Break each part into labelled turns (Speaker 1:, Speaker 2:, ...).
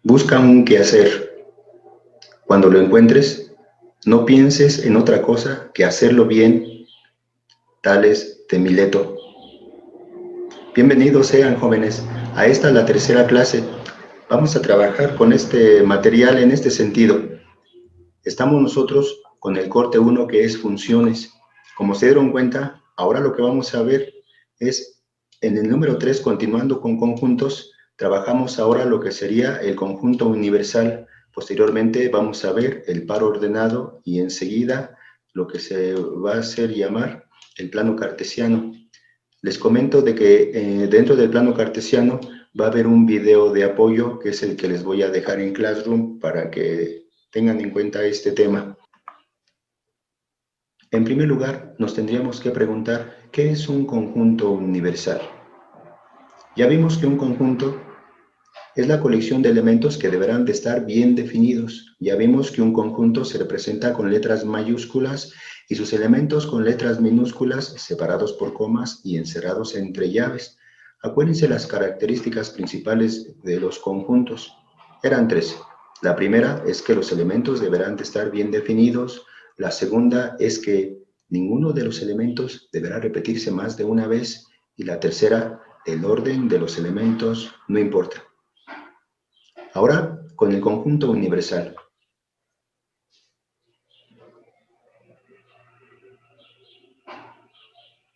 Speaker 1: Busca un quehacer. Cuando lo encuentres, no pienses en otra cosa que hacerlo bien. Tales de Mileto. Bienvenidos sean, jóvenes, a esta la tercera clase. Vamos a trabajar con este material en este sentido. Estamos nosotros con el corte 1, que es funciones. Como se dieron cuenta, ahora lo que vamos a ver es en el número 3, continuando con conjuntos, trabajamos ahora lo que sería el conjunto universal. Posteriormente vamos a ver el par ordenado y enseguida lo que se va a hacer llamar el plano cartesiano. Les comento de que dentro del plano cartesiano va a haber un video de apoyo que es el que les voy a dejar en Classroom para que tengan en cuenta este tema. En primer lugar, nos tendríamos que preguntar, ¿qué es un conjunto universal? Ya vimos que un conjunto es la colección de elementos que deberán de estar bien definidos. Ya vimos que un conjunto se representa con letras mayúsculas y sus elementos con letras minúsculas, separados por comas y encerrados entre llaves. Acuérdense las características principales de los conjuntos. Eran 3. La primera es que los elementos deberán de estar bien definidos. La segunda es que ninguno de los elementos deberá repetirse más de una vez. Y la tercera, el orden de los elementos no importa. Ahora, con el conjunto universal.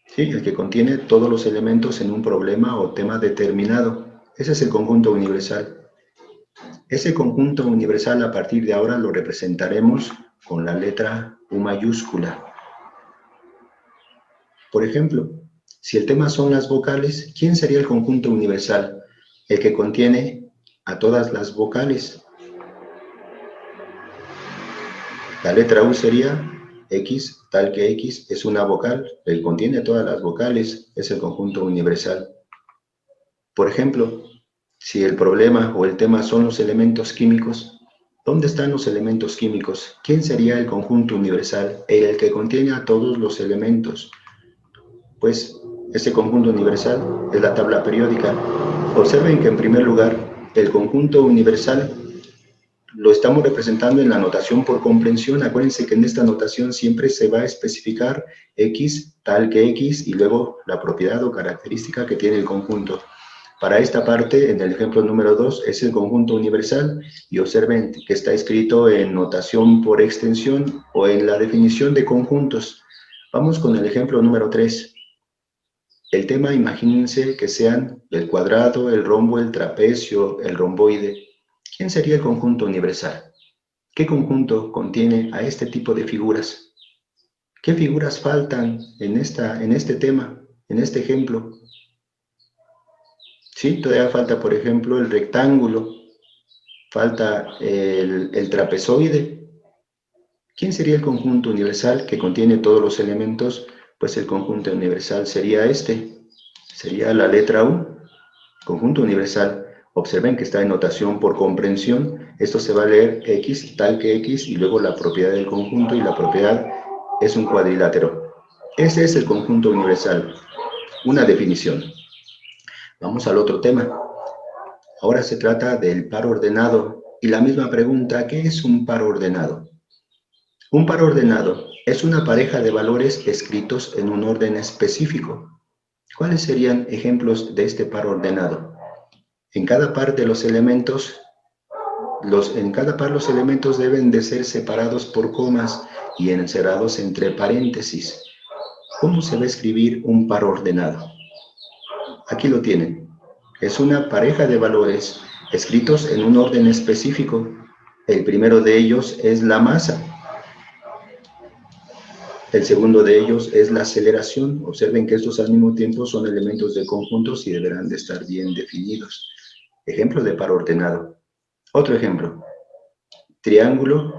Speaker 1: Sí, el que contiene todos los elementos en un problema o tema determinado. Ese es el conjunto universal. Ese conjunto universal a partir de ahora lo representaremos con la letra U mayúscula. Por ejemplo, si el tema son las vocales, ¿quién sería el conjunto universal? El que contiene a todas las vocales. La letra U sería X, tal que X es una vocal, él contiene todas las vocales, es el conjunto universal. Por ejemplo, si el problema o el tema son los elementos químicos, ¿dónde están los elementos químicos? ¿Quién sería el conjunto universal? El que contiene a todos los elementos. Pues ese conjunto universal es la tabla periódica. Observen que en primer lugar, el conjunto universal lo estamos representando en la notación por comprensión. Acuérdense que en esta notación siempre se va a especificar X, tal que X, y luego la propiedad o característica que tiene el conjunto. Para esta parte, en el ejemplo número 2, es el conjunto universal, y observen que está escrito en notación por extensión o en la definición de conjuntos. Vamos con el ejemplo número 3. El tema, imagínense que sean el cuadrado, el rombo, el trapecio, el romboide. ¿Quién sería el conjunto universal? ¿Qué conjunto contiene a este tipo de figuras? ¿Qué figuras faltan en este tema, en este ejemplo? Sí, todavía falta, por ejemplo, el rectángulo, falta el trapezoide. ¿Quién sería el conjunto universal que contiene todos los elementos? Pues el conjunto universal sería este, sería la letra U, conjunto universal. Observen que está en notación por comprensión. Esto se va a leer X, tal que X, y luego la propiedad del conjunto, y la propiedad es un cuadrilátero. Ese es el conjunto universal. Una definición. Vamos al otro tema. Ahora se trata del par ordenado. Y la misma pregunta, ¿qué es un par ordenado? Un par ordenado es una pareja de valores escritos en un orden específico. ¿Cuáles serían ejemplos de este par ordenado? En cada par de los elementos, los elementos deben de ser separados por comas y encerrados entre paréntesis. ¿Cómo se va a escribir un par ordenado? Aquí lo tienen. Es una pareja de valores escritos en un orden específico. El primero de ellos es la masa. El segundo de ellos es la aceleración. Observen que estos al mismo tiempo son elementos de conjuntos y deberán de estar bien definidos. Ejemplo de par ordenado. Otro ejemplo. Triángulo,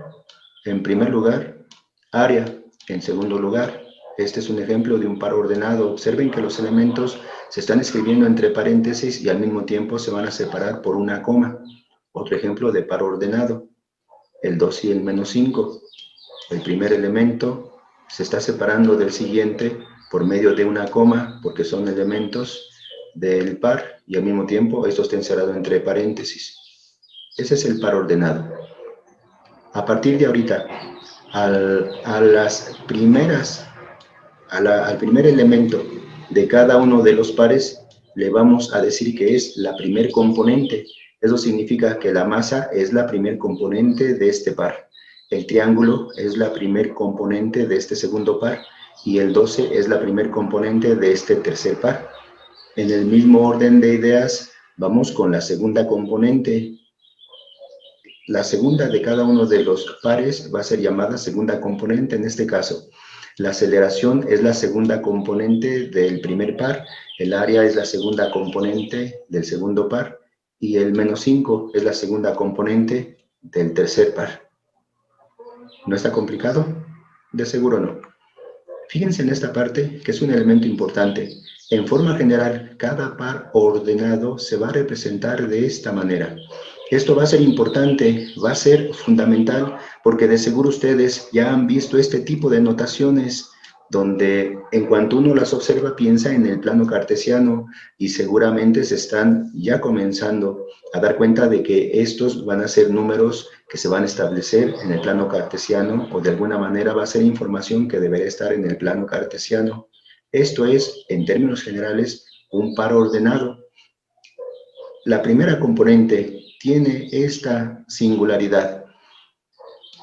Speaker 1: en primer lugar. Área, en segundo lugar. Este es un ejemplo de un par ordenado. Observen que los elementos se están escribiendo entre paréntesis y al mismo tiempo se van a separar por una coma. Otro ejemplo de par ordenado. El 2 y el menos 5. El primer elemento se está separando del siguiente por medio de una coma, porque son elementos del par, y al mismo tiempo esto está encerrado entre paréntesis. Ese es el par ordenado. A partir de ahorita, al primer elemento de cada uno de los pares, le vamos a decir que es la primer componente. Eso significa que la masa es la primer componente de este par. El triángulo es la primer componente de este segundo par y el 12 es la primer componente de este tercer par. En el mismo orden de ideas, vamos con la segunda componente. La segunda de cada uno de los pares va a ser llamada segunda componente en este caso. La aceleración es la segunda componente del primer par, el área es la segunda componente del segundo par y el -5 es la segunda componente del tercer par. ¿No está complicado? De seguro no. Fíjense en esta parte que es un elemento importante. En forma general, cada par ordenado se va a representar de esta manera. Esto va a ser importante, va a ser fundamental, porque de seguro ustedes ya han visto este tipo de notaciones donde en cuanto uno las observa piensa en el plano cartesiano y seguramente se están ya comenzando a dar cuenta de que estos van a ser números que se van a establecer en el plano cartesiano o de alguna manera va a ser información que deberá estar en el plano cartesiano. Esto es, en términos generales, un par ordenado. La primera componente tiene esta singularidad.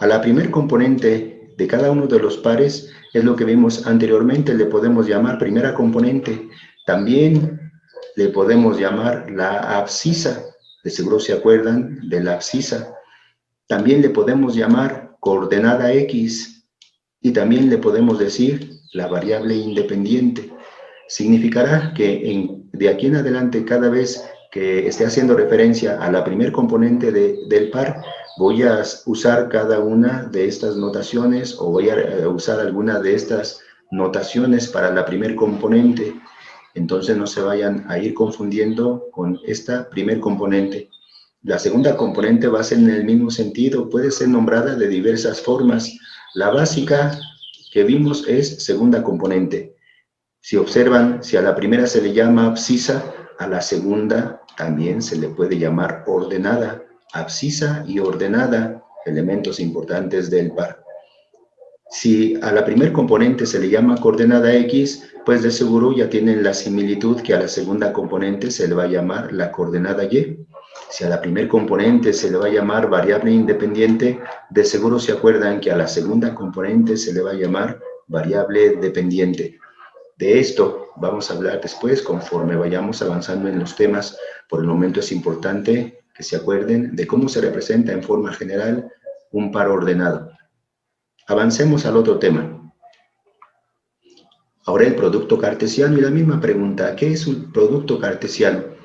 Speaker 1: A la primer componente de cada uno de los pares es lo que vimos anteriormente, le podemos llamar primera componente. También le podemos llamar la abscisa, de seguro se acuerdan de la abscisa. También le podemos llamar coordenada X y también le podemos decir la variable independiente. Significará que de aquí en adelante, cada vez que esté haciendo referencia a la primer componente del par, voy a usar cada una de estas notaciones o voy a usar alguna de estas notaciones para la primer componente. Entonces no se vayan a ir confundiendo con esta primer componente. La segunda componente va a ser en el mismo sentido, puede ser nombrada de diversas formas. La básica que vimos es segunda componente. Si observan, si a la primera se le llama abscisa, a la segunda también se le puede llamar ordenada. Abscisa y ordenada, elementos importantes del par. Si a la primer componente se le llama coordenada X, pues de seguro ya tienen la similitud que a la segunda componente se le va a llamar la coordenada Y. Si a la primer componente se le va a llamar variable independiente, de seguro se acuerdan que a la segunda componente se le va a llamar variable dependiente. De esto vamos a hablar después conforme vayamos avanzando en los temas. Por el momento es importante que se acuerden de cómo se representa en forma general un par ordenado. Avancemos al otro tema. Ahora el producto cartesiano y la misma pregunta, ¿qué es un producto cartesiano?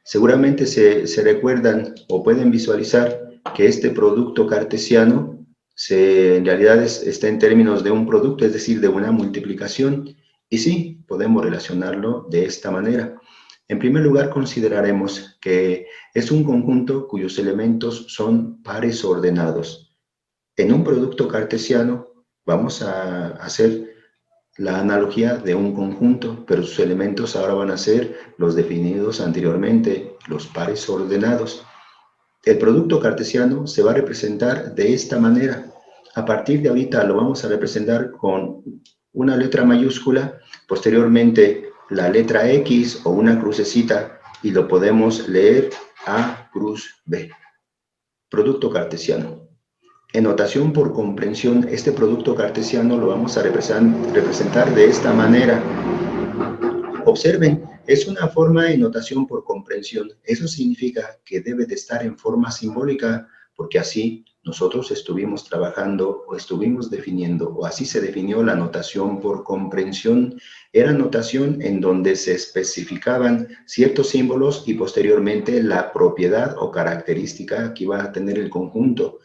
Speaker 1: Seguramente se recuerdan o pueden visualizar que este producto cartesiano en realidad está en términos de un producto, es decir, de una multiplicación. Y sí, podemos relacionarlo de esta manera. En primer lugar, consideraremos que es un conjunto cuyos elementos son pares ordenados. En un producto cartesiano vamos a hacer la analogía de un conjunto, pero sus elementos ahora van a ser los definidos anteriormente, los pares ordenados. El producto cartesiano se va a representar de esta manera. A partir de ahorita lo vamos a representar con una letra mayúscula, posteriormente la letra X o una crucecita y lo podemos leer A cruz B. Producto cartesiano. En notación por comprensión, este producto cartesiano lo vamos a representar de esta manera. Observen, es una forma de notación por comprensión. Eso significa que debe de estar en forma simbólica, porque así nosotros estuvimos trabajando o estuvimos definiendo, o así se definió la notación por comprensión. Era notación en donde se especificaban ciertos símbolos y posteriormente la propiedad o característica que iba a tener el conjunto.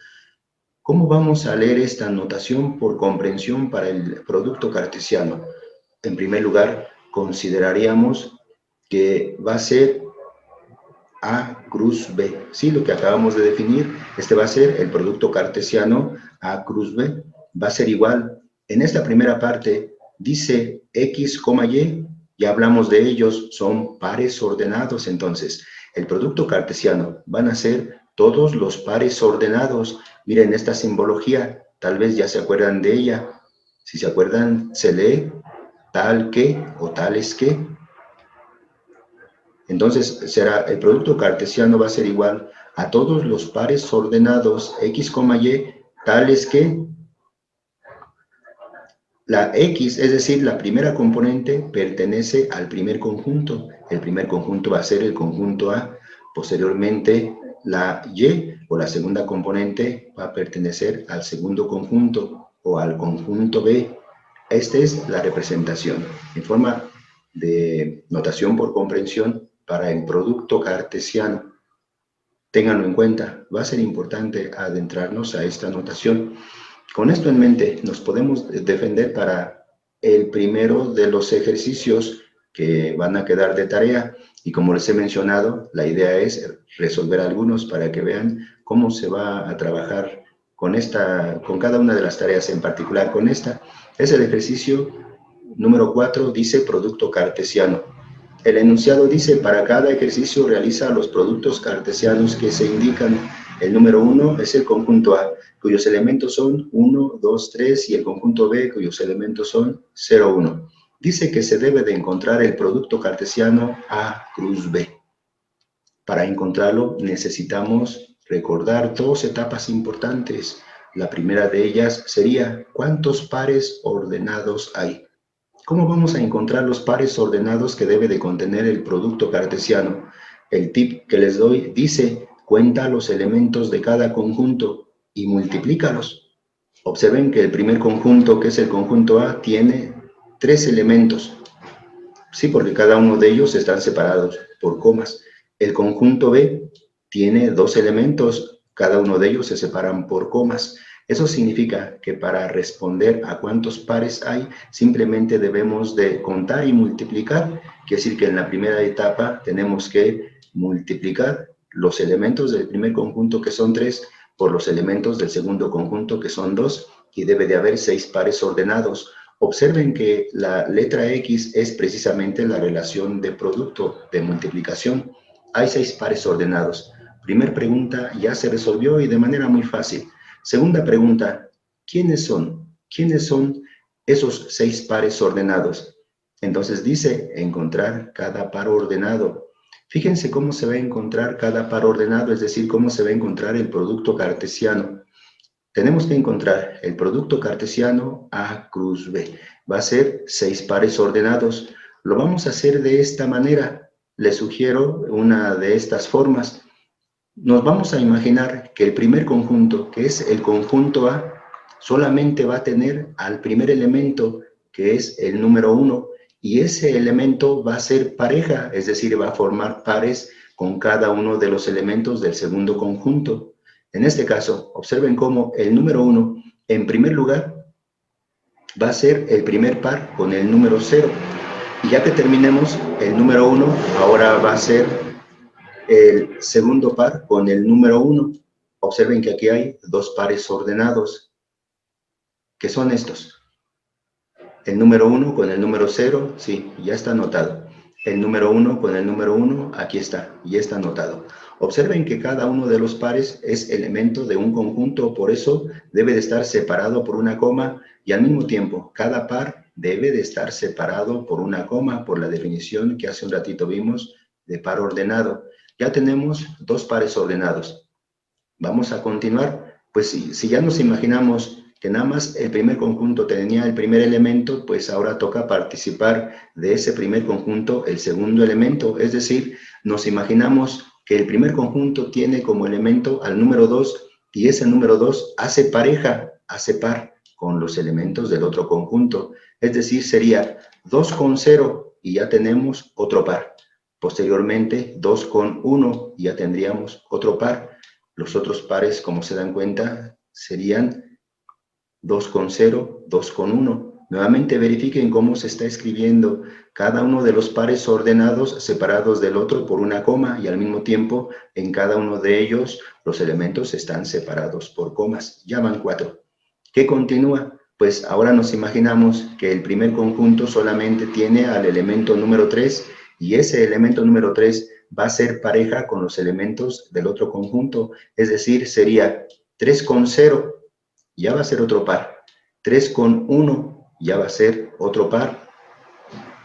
Speaker 1: ¿Cómo vamos a leer esta notación por comprensión para el producto cartesiano? En primer lugar, consideraríamos que va a ser A cruz B. Sí, lo que acabamos de definir, este va a ser el producto cartesiano A cruz B. Va a ser igual. En esta primera parte dice X, Y, ya hablamos de ellos, son pares ordenados, entonces el producto cartesiano van a ser todos los pares ordenados. Miren esta simbología, tal vez ya se acuerdan de ella. Si se acuerdan, se lee tal que o tales que. Entonces, el producto cartesiano va a ser igual a todos los pares ordenados x, y, tales que la x, es decir, la primera componente, pertenece al primer conjunto. El primer conjunto va a ser el conjunto A. Posteriormente, la y o la segunda componente va a pertenecer al segundo conjunto o al conjunto B. Esta es la representación en forma de notación por comprensión para el producto cartesiano. Ténganlo en cuenta, va a ser importante adentrarnos a esta notación. Con esto en mente, nos podemos defender para el primero de los ejercicios que van a quedar de tarea. Y como les he mencionado, la idea es resolver algunos para que vean cómo se va a trabajar con cada una de las tareas, en particular con esta. Es el ejercicio número 4, dice producto cartesiano. El enunciado dice, para cada ejercicio realiza los productos cartesianos que se indican. El número 1 es el conjunto A, cuyos elementos son 1, 2, 3, y el conjunto B, cuyos elementos son 0, 1. Dice que se debe de encontrar el producto cartesiano A cruz B. Para encontrarlo necesitamos recordar dos etapas importantes. La primera de ellas sería, ¿cuántos pares ordenados hay? ¿Cómo vamos a encontrar los pares ordenados que debe de contener el producto cartesiano? El tip que les doy dice, cuenta los elementos de cada conjunto y multiplícalos. Observen que el primer conjunto, que es el conjunto A, tiene 3 elementos. Sí, porque cada uno de ellos están separados por comas. El conjunto B tiene 2 elementos, cada uno de ellos se separan por comas. Eso significa que para responder a cuántos pares hay, simplemente debemos de contar y multiplicar. Quiere decir que en la primera etapa tenemos que multiplicar los elementos del primer conjunto, que son 3, por los elementos del segundo conjunto, que son 2, y debe de haber 6 pares ordenados. Observen que la letra X es precisamente la relación de producto, de multiplicación. Hay 6 pares ordenados. Primer pregunta, ya se resolvió y de manera muy fácil. Segunda pregunta, ¿quiénes son? ¿Quiénes son esos 6 pares ordenados? Entonces dice, encontrar cada par ordenado. Fíjense cómo se va a encontrar cada par ordenado, es decir, cómo se va a encontrar el producto cartesiano. Tenemos que encontrar el producto cartesiano A cruz B. Va a ser 6 pares ordenados. Lo vamos a hacer de esta manera. Les sugiero una de estas formas. Nos vamos a imaginar que el primer conjunto, que es el conjunto A, solamente va a tener al primer elemento, que es el número 1, y ese elemento va a ser pareja, es decir, va a formar pares con cada uno de los elementos del segundo conjunto. En este caso, observen cómo el número 1, en primer lugar, va a ser el primer par con el número 0. Y ya que terminemos, el número 1 ahora va a ser el segundo par con el número 1. Observen que aquí hay 2 pares ordenados. ¿Qué son estos? El número 1 con el número 0, sí, ya está anotado. El número 1 con el número 1, aquí está, ya está anotado. Observen que cada uno de los pares es elemento de un conjunto, por eso debe de estar separado por una coma, y al mismo tiempo, cada par debe de estar separado por una coma, por la definición que hace un ratito vimos de par ordenado. Ya tenemos 2 pares ordenados. Vamos a continuar. Pues si ya nos imaginamos que nada más el primer conjunto tenía el primer elemento, pues ahora toca participar de ese primer conjunto el segundo elemento. Es decir, nos imaginamos que el primer conjunto tiene como elemento al número 2 y ese número 2 hace pareja, hace par con los elementos del otro conjunto. Es decir, sería 2 con 0 y ya tenemos otro par. Posteriormente, 2 con 1 y ya tendríamos otro par. Los otros pares, como se dan cuenta, serían 2 con 0, 2 con 1. Nuevamente verifiquen cómo se está escribiendo cada uno de los pares ordenados separados del otro por una coma y al mismo tiempo en cada uno de ellos los elementos están separados por comas. Ya van 4. ¿Qué continúa? Pues ahora nos imaginamos que el primer conjunto solamente tiene al elemento número 3 y ese elemento número 3 va a ser pareja con los elementos del otro conjunto. Es decir, sería 3 con 0, ya va a ser otro par. 3 con 1, ya va a ser otro par.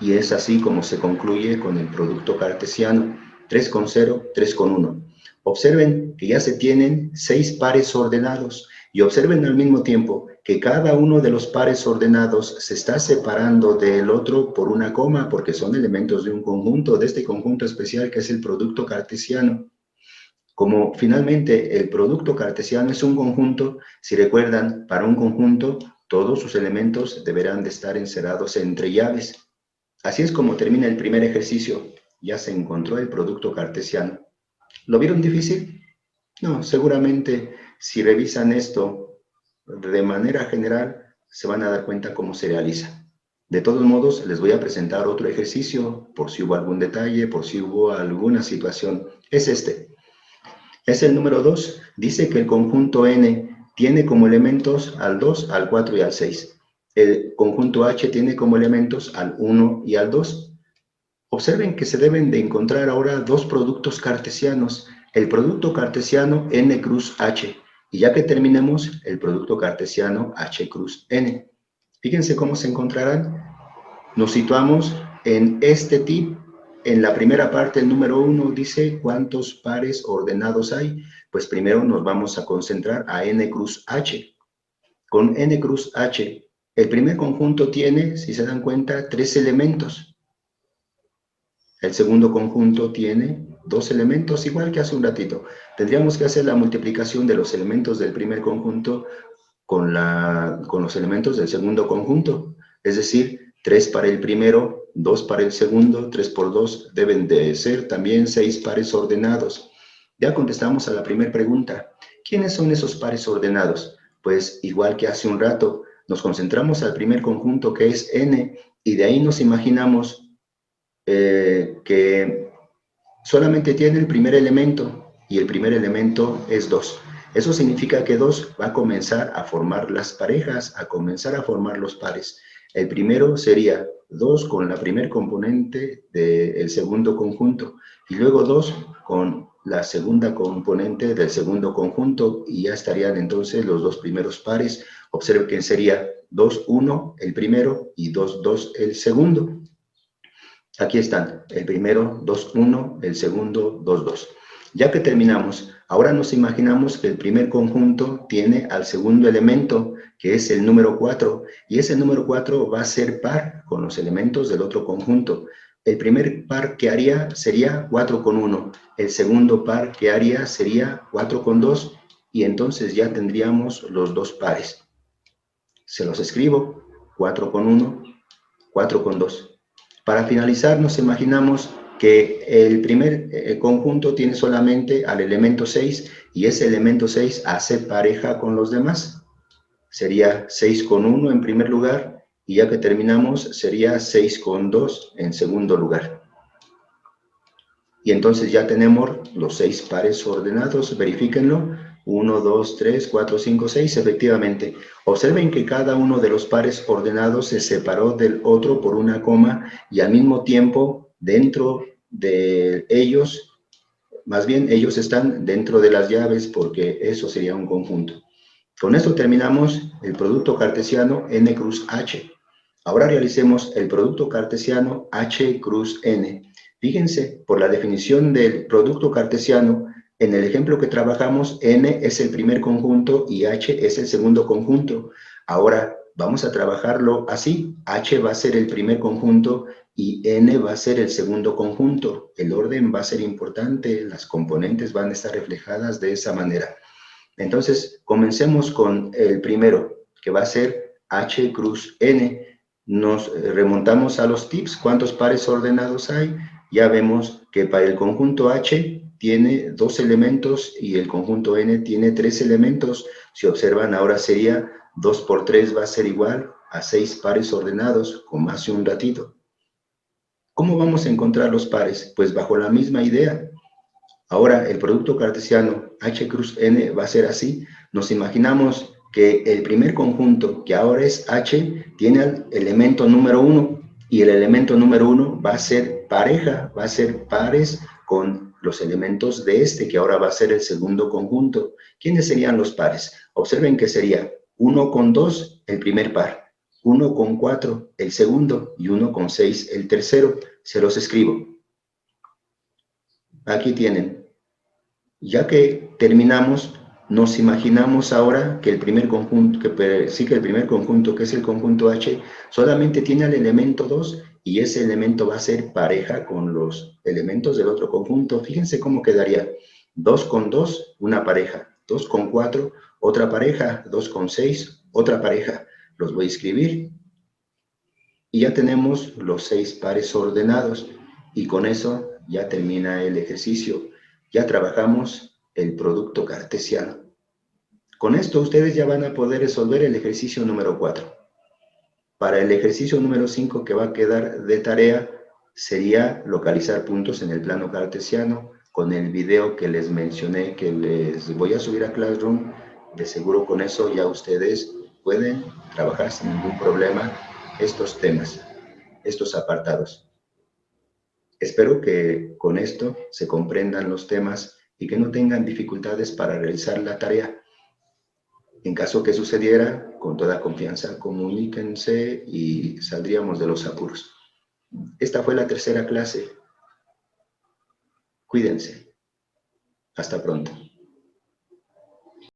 Speaker 1: Y es así como se concluye con el producto cartesiano. 3 con 0, 3 con 1. Observen que ya se tienen 6 pares ordenados y observen al mismo tiempo que cada uno de los pares ordenados se está separando del otro por una coma porque son elementos de un conjunto, de este conjunto especial que es el producto cartesiano. Como finalmente el producto cartesiano es un conjunto, si recuerdan, para un conjunto todos sus elementos deberán de estar encerrados entre llaves. Así es como termina el primer ejercicio. Ya se encontró el producto cartesiano. ¿Lo vieron difícil? No, seguramente si revisan esto de manera general, se van a dar cuenta cómo se realiza. De todos modos, les voy a presentar otro ejercicio, por si hubo algún detalle, por si hubo alguna situación. Es este. Es el número 2. Dice que el conjunto N tiene como elementos al 2, al 4 y al 6. El conjunto H tiene como elementos al 1 y al 2. Observen que se deben de encontrar ahora dos productos cartesianos. El producto cartesiano N cruz H. Y ya que terminemos, el producto cartesiano H cruz N. Fíjense cómo se encontrarán. Nos situamos en este tip. En la primera parte, el número 1 dice cuántos pares ordenados hay. Pues primero nos vamos a concentrar a N cruz H. Con N cruz H, el primer conjunto tiene, si se dan cuenta, 3 elementos. El segundo conjunto tiene 2 elementos, igual que hace un ratito. Tendríamos que hacer la multiplicación de los elementos del primer conjunto con los elementos del segundo conjunto. Es decir, 3 para el primero, 2 para el segundo, 3 por 2 deben de ser también 6 pares ordenados. Ya contestamos a la primera pregunta. ¿Quiénes son esos pares ordenados? Pues igual que hace un rato, nos concentramos al primer conjunto que es N y de ahí nos imaginamos que solamente tiene el primer elemento y el primer elemento es 2. Eso significa que 2 va a comenzar a formar las parejas, a comenzar a formar los pares. El primero sería 2 con la primer componente del segundo conjunto y luego 2 con la segunda componente del segundo conjunto y ya estarían entonces los dos primeros pares. Observen que sería 2, 1 el primero y 2, 2 el segundo. Aquí están, el primero, 2, 1, el segundo, 2, 2. Ya que terminamos, ahora nos imaginamos que el primer conjunto tiene al segundo elemento, que es el número 4, y ese número 4 va a ser par con los elementos del otro conjunto. El primer par que haría sería 4 con 1, el segundo par que haría sería 4 con 2, y entonces ya tendríamos los dos pares. Se los escribo, 4 con 1, 4 con 2. Para finalizar, nos imaginamos que el primer conjunto tiene solamente al elemento 6 y ese elemento 6 hace pareja con los demás. Sería 6 con 1 en primer lugar y ya que terminamos sería 6 con 2 en segundo lugar. Y entonces ya tenemos los 6 pares ordenados, verifíquenlo. 1, 2, 3, 4, 5, 6, efectivamente. Observen que cada uno de los pares ordenados se separó del otro por una coma y al mismo tiempo dentro de ellos, más bien ellos están dentro de las llaves porque eso sería un conjunto. Con esto terminamos el producto cartesiano N cruz H. Ahora realicemos el producto cartesiano H cruz N. Fíjense, por la definición del producto cartesiano, en el ejemplo que trabajamos, N es el primer conjunto y H es el segundo conjunto. Ahora vamos a trabajarlo así. H va a ser el primer conjunto y N va a ser el segundo conjunto. El orden va a ser importante, las componentes van a estar reflejadas de esa manera. Entonces, comencemos con el primero, que va a ser H cruz N. Nos remontamos a los tips. ¿Cuántos pares ordenados hay? Ya vemos que para el conjunto H tiene 2 elementos y el conjunto N tiene 3 elementos. Si observan, ahora sería 2 por 3 va a ser igual a 6 pares ordenados, como hace un ratito. ¿Cómo vamos a encontrar los pares? Pues bajo la misma idea. Ahora, el producto cartesiano H cruz N va a ser así. Nos imaginamos que el primer conjunto, que ahora es H, tiene el elemento número 1 y el elemento número 1 va a ser pareja, va a ser pares con los elementos de este, que ahora va a ser el segundo conjunto. ¿Quiénes serían los pares? Observen que sería 1 con 2, el primer par, 1 con 4, el segundo, y 1 con 6, el tercero. Se los escribo. Aquí tienen. Ya que terminamos, nos imaginamos ahora que el primer conjunto, que el primer conjunto, que es el conjunto H, solamente tiene el elemento 2 y ese elemento va a ser pareja con los elementos del otro conjunto. Fíjense cómo quedaría. 2 con 2, una pareja. 2 con 4, otra pareja. 2 con 6, otra pareja. Los voy a escribir. Y ya tenemos los 6 pares ordenados. Y con eso ya termina el ejercicio. Ya trabajamos el producto cartesiano. Con esto ustedes ya van a poder resolver el ejercicio número 4. Para el ejercicio número 5 que va a quedar de tarea, sería localizar puntos en el plano cartesiano con el video que les mencioné que les voy a subir a Classroom. De seguro con eso ya ustedes pueden trabajar sin ningún problema estos temas, estos apartados. Espero que con esto se comprendan los temas y que no tengan dificultades para realizar la tarea. En caso que sucediera, con toda confianza, comuníquense y saldríamos de los apuros. Esta fue la tercera clase. Cuídense. Hasta pronto.